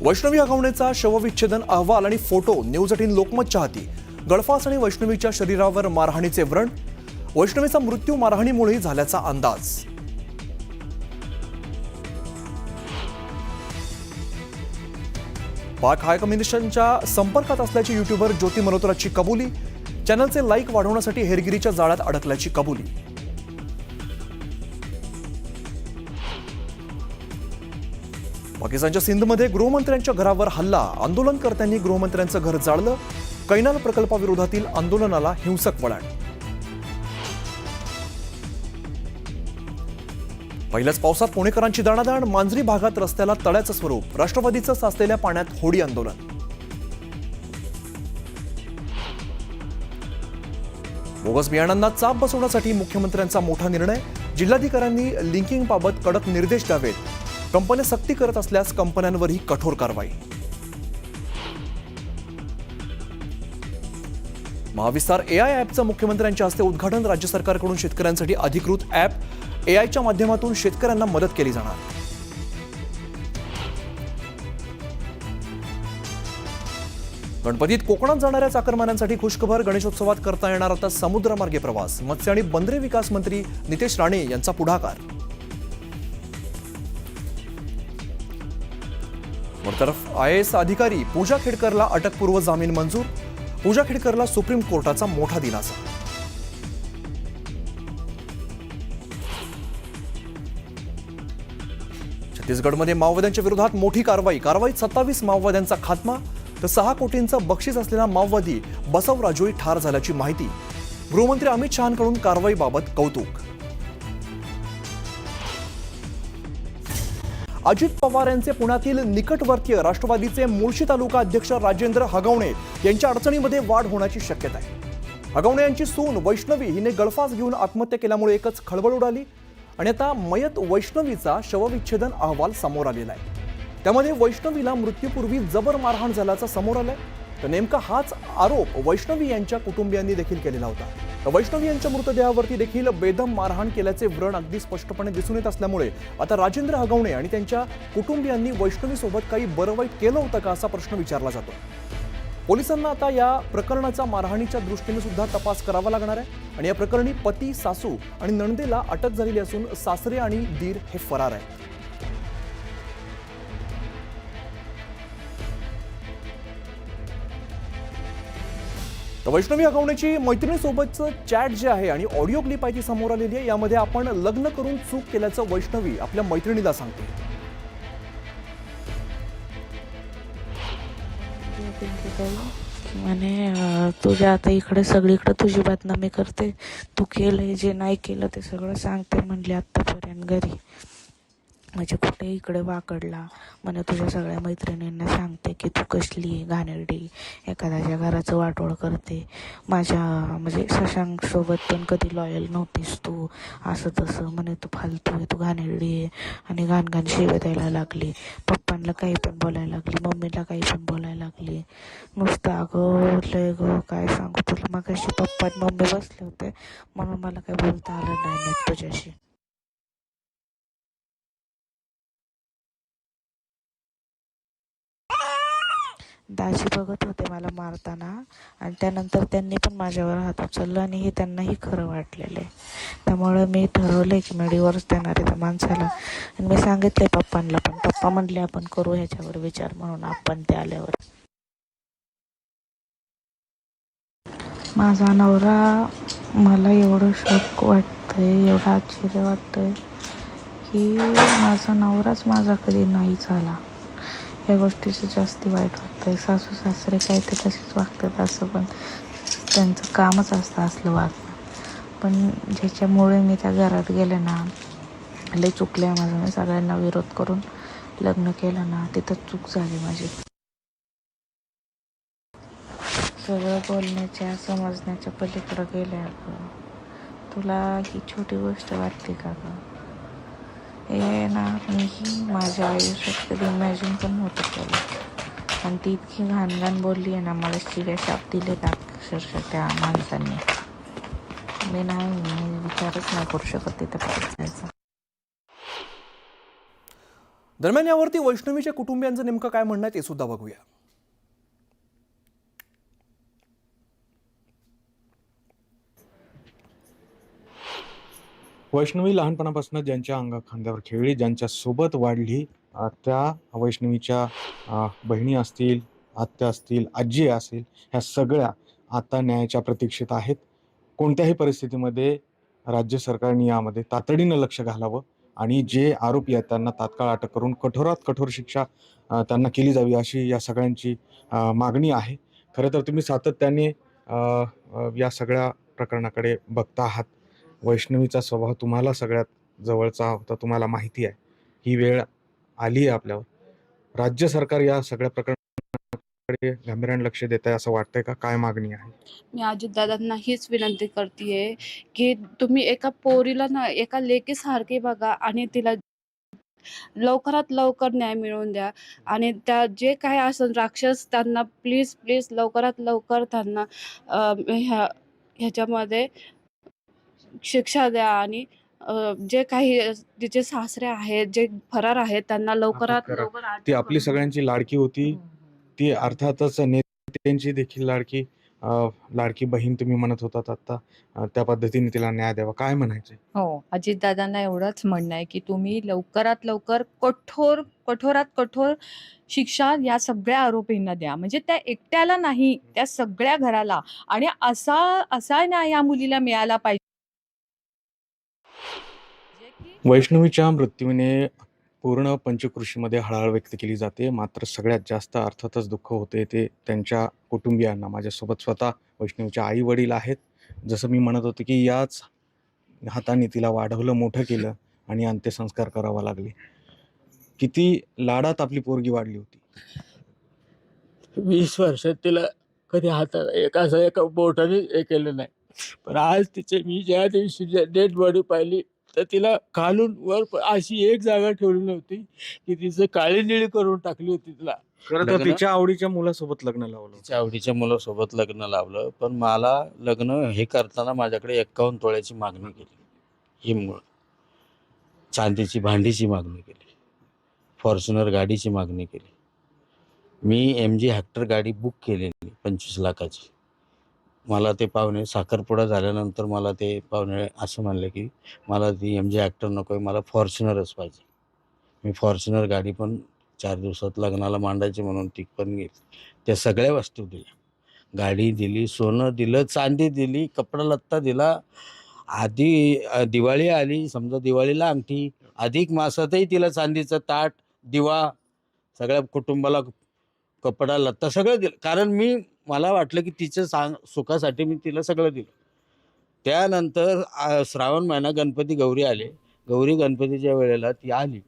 वैष्णवी हगवणेचा शवविच्छेदन अहवाल आणि फोटो न्यूज 18 लोकमत चाहती. गळफास आणि वैष्णवीच्या शरीरावर मारहाणीचे व्रण. वैष्णवीचा मृत्यू मारहाणीमुळे झाल्याचा अंदाज. पाक हायकमिशनच्या संपर्कात असल्याची युट्यूबर ज्योती मल्होत्राची कबुली. चॅनलचे लाईक वाढवण्यासाठी हेरगिरीच्या जाळ्यात अडकल्याची कबुली. पाकिस्तानच्या सिंधमध्ये गृहमंत्र्यांच्या घरावर हल्ला. आंदोलनकर्त्यांनी गृहमंत्र्यांचं घर जाळलं. कैनाल प्रकल्पाविरोधातील आंदोलनाला हिंसक वळण. पहिल्याच पावसात पुणेकरांची दाणादाण. मांजरी भागात रस्त्याला तळ्याचं स्वरूप. राष्ट्रवादीचं साचलेल्या पाण्यात होडी आंदोलन. बोगस बियाणांना चाप बसवण्यासाठी मुख्यमंत्र्यांचा मोठा निर्णय. जिल्हाधिकाऱ्यांनी लिंकिंगबाबत कडक निर्देश द्यावेत. कंपन्या सक्ती करत असल्यास कंपन्यांवरही कठोर कारवाई. महाविस्तार एआय ॲपचं मुख्यमंत्र्यांच्या हस्ते उद्घाटन. राज्य सरकारकडून शेतकऱ्यांसाठी अधिकृत ॲप. एआयच्या माध्यमातून शेतकऱ्यांना मदत केली जाणार. गणपतीत कोकणात जाणाऱ्या चाकरमान्यांसाठी खुशखबर. गणेशोत्सवात करता येणार आता समुद्रमार्गे प्रवास. मत्स्य आणि बंदरे विकास मंत्री नितेश राणे यांचा पुढाकार. वरतर्फ IAS अधिकारी पूजा खेडकरला अटकपूर्व जामीन मंजूर. पूजा खेडकरला सुप्रीम कोर्टाचा मोठा दिलासा. छत्तीसगडमध्ये माओवाद्यांच्या विरोधात मोठी कारवाई. कारवाईत 27 माओवाद्यांचा खात्मा. तर 6 कोटींचं बक्षीस असलेला माओवादी बसव राजोई ठार झाल्याची माहिती. गृहमंत्री अमित शहांकडून कारवाईबाबत कौतुक. अजित पवार यांचे पुण्यातील निकटवर्तीय राष्ट्रवादीचे मुळशी तालुका अध्यक्ष राजेंद्र हगवणे यांच्या अडचणीमध्ये वाढ होण्याची शक्यता आहे. हगवणे यांची सून वैष्णवी हिने गळफास घेऊन आत्महत्या केल्यामुळे एकच खळबळ उडाली आणि आता मयत वैष्णवीचा शवविच्छेदन अहवाल समोर आलेला आहे. त्यामध्ये वैष्णवीला मृत्यूपूर्वी जबर मारहाण झाल्याचं समोर आलंय. तर नेमका हाच आरोप वैष्णवी यांच्या कुटुंबियांनी देखील केलेला होता. वैष्णवी यांच्या मृतदेहावरती देखील बेदम मारहाण केल्याचे व्रण अगदी स्पष्टपणे दिसून येत असल्यामुळे आता राजेंद्र हगवणे आणि त्यांच्या कुटुंबियांनी वैष्णवीसोबत काही बरं वाईट केलं होतं का असा प्रश्न विचारला जातो. पोलिसांना आता या प्रकरणाचा मारहाणीच्या दृष्टीने सुद्धा तपास करावा लागणार आहे आणि या प्रकरणी पती, सासू आणि नणंदेला अटक झालेली असून सासरे आणि दीर हे फरार आहेत. तर वैष्णवी हगवणेची मैत्रिणीसोबतचं चॅट जे आहे आणि ऑडिओ क्लिप आहे ती समोर आलेली आहे. यामध्ये आपण लग्न करून चूक केल्याचं वैष्णवी आपल्या मैत्रिणीला सांगते. म्हणे तुझ्या आता इकडे सगळीकडे तुझी बदनामी करते. तू केलंय जे नाही केलं ते सगळं सांगते म्हणली आत्तापर्यंत घरी. म्हणजे कुठे इकडे वाकडला म्हणे तुझ्या सगळ्या मैत्रिणींना सांगते की तू कसली घाणेरडी, एखाद्याच्या घराचं वाटोळ करते. माझ्या म्हणजे शशांकसोबत पण कधी लॉयल नव्हतीस तू, असं तसं म्हणे. तू फालतू आहे, तू घाणेरडी आहे. आणि घाण शिव्या द्यायला लागली. पप्पांना काही पण बोलायला लागली, मम्मीला काही पण बोलायला लागली. नुसतं अगं लय गं काय सांगू तुला. मगाशी पप्पा आणि मम्मी बसले होते म्हणून मला काही बोलता आलं नाही नीट तुझ्याशी. दाजी बघत होते मला मारताना आणि त्यानंतर त्यांनी पण माझ्यावर हात उचलला आणि हे त्यांनाही खरं वाटलेलं आहे. त्यामुळे मी ठरवलं की मी डिवोर्स देणार आहे त्या माणसाला. आणि मी सांगितले पप्पांना पण. पप्पा म्हटले आपण करू ह्याच्यावर विचार म्हणून आपण ते आल्यावर. माझा नवरा, मला एवढं शॉक वाटतंय, एवढं आश्चर्य वाटतंय की माझा नवराच माझा कधी नाही झाला. या गोष्टीचं जास्ती वाईट वाटतंय. सासू सासरे काय ते तसेच वागतात असं, पण त्यांचं कामच असतं असलं वागणं. पण ज्याच्यामुळे मी त्या घरात गेले ना, लय चुकले माझं. मी सगळ्यांना विरोध करून लग्न केलं ना, तिथं चूक झाली माझी. सगळं बोलण्याच्या समजण्याच्या पलीकडं गेल्या. तुला ही छोटी गोष्ट वाटते का गं? हे ना मीही माझ्या आयुष्यात कधी इमॅजिन पण नव्हतं केलं. आणि ती इतकी घाण बोलली आहे ना, मला शिव्या शाप दिले अक्षरशः त्या माणसांनी. मी विचारच नाही करू शकत तिथं जायचं. दरम्यान यावरती वैष्णवीच्या कुटुंबियांचं नेमकं काय म्हणणं आहे ते सुद्धा बघूया. वैष्णवी लहानपणापासून ज्यांच्या खांद्यावर खेळली, ज्यांच्या सोबत वाढली, त्या वैष्णवीच्या बहिणी असतील, आत्या असतील, आजी असेल, ह्या सगळ्या आता न्यायाच्या प्रतीक्षेत आहेत. कोणत्याही परिस्थितीमध्ये राज्य सरकारने यामध्ये तातडीनं लक्ष घालावं आणि जे आरोपी आहेत त्यांना तात्काळ अटक करून कठोरात कठोर शिक्षा त्यांना केली जावी, अशी या सगळ्यांची मागणी आहे. खरं तर तुम्ही सातत्याने या सगळ्या प्रकरणाकडे बघता आहात. वैष्णवीचा स्वभाव तुम्हाला सगळ्यात जवळचा होता, तुम्हाला माहिती आहे. ही वेळ आली आहे आपल्यावर. राज्य सरकार या सगळ्या प्रकरणाकडे गांभीर्याने लक्ष देत आहे असं वाटतंय का? काय मागणी आहे? मी अजितदादांना हीच विनंती करतेय की तुम्ही एका पोरीला ना एका लेकीसारखी बघा आणि तिला लवकरात लवकर न्याय मिळवून द्या आणि त्या जे काही असेल राक्षस त्यांना प्लीज प्लीज लवकरात लवकर त्यांना ह्याच्यामध्ये शिक्षा द्या आणि जे काही तिचे सासरे आहेत जे फरार आहेत त्यांना लवकरात करा. लवकर ती अटक आपली करून सगळ्यांची लाडकी होती. ती अर्थातच नेत्यांची देखील लाडकी लाडकी बहीण तुम्ही म्हणत होतात आता. त्या पद्धतीने तिला न्याय द्यावा. काय म्हणायचंय? हो, अजितदादांना एवढंच म्हणणं आहे की तुम्ही लवकरात लवकर कठोरात कठोर शिक्षा या सगळ्या आरोपींना द्या. म्हणजे त्या एकट्याला नाही, त्या सगळ्या घराला. आणि असा न्याय या मुलीला मिळाला पाहिजे. वैष्णवीच्या मृत्यूने पूर्ण पंचकृषीमध्ये हळहळ व्यक्त केली जाते. मात्र सगळ्यात जास्त अर्थातच दुःख होते ते त्यांच्या कुटुंबियांना. माझ्यासोबत स्वतः वैष्णवीचे आई वडील आहेत. जसं मी म्हणत होते की याच हाताने तिला वाढवलं, मोठं केलं आणि अंत्यसंस्कार करावा लागले. किती लाडात आपली पोरगी वाढली होती. 20 वर्षात तिला कधी हाताला एका बोटाने हे केलं नाही. पण आज मी ज्या दिवशी डेड बॉडी पाहिली तर तिला खालून वर अशी एक जागा ठेवली नव्हती की तिचं काळी निळी करून टाकली होती तिला. खरं तर तिच्या आवडीच्या मुलासोबत लग्न लावलं. तिच्या आवडीच्या मुलासोबत लग्न लावलं. पण मला लग्न हे करताना माझ्याकडे 51 तोळ्याची मागणी केली. ही मूळ चांदीची भांडीची मागणी केली, फॉर्च्युनर गाडीची मागणी केली. मी MG हेक्टर गाडी बुक केलेली 25 लाखाची. मला ते पाहुणे साखरपुडा झाल्यानंतर मला ते पाहुणे असं म्हणले की मला ती MG हेक्टर नको आहे, मला फॉर्च्युनरच पाहिजे. मी फॉर्च्युनर गाडी पण 4 दिवसात लग्नाला मांडायची म्हणून ती पण घेतली. त्या सगळ्या वस्तू दिल्या. गाडी दिली, सोनं दिलं, चांदी दिली, कपडा लत्ता दिला. आधी दिवाळी आली, समजा दिवाळीला अंगठी, अधिक मासातही तिला चांदीचं ताट, दिवा, सगळ्या कुटुंबाला कपडा लत्ता सगळं दिलं. कारण मला वाटलं की तिच्या सुखासाठी मी तिला सगळं दिलं. त्यानंतर श्रावण महिना गणपती गौरी आले. गौरी गणपतीच्या वेळेला ती आली.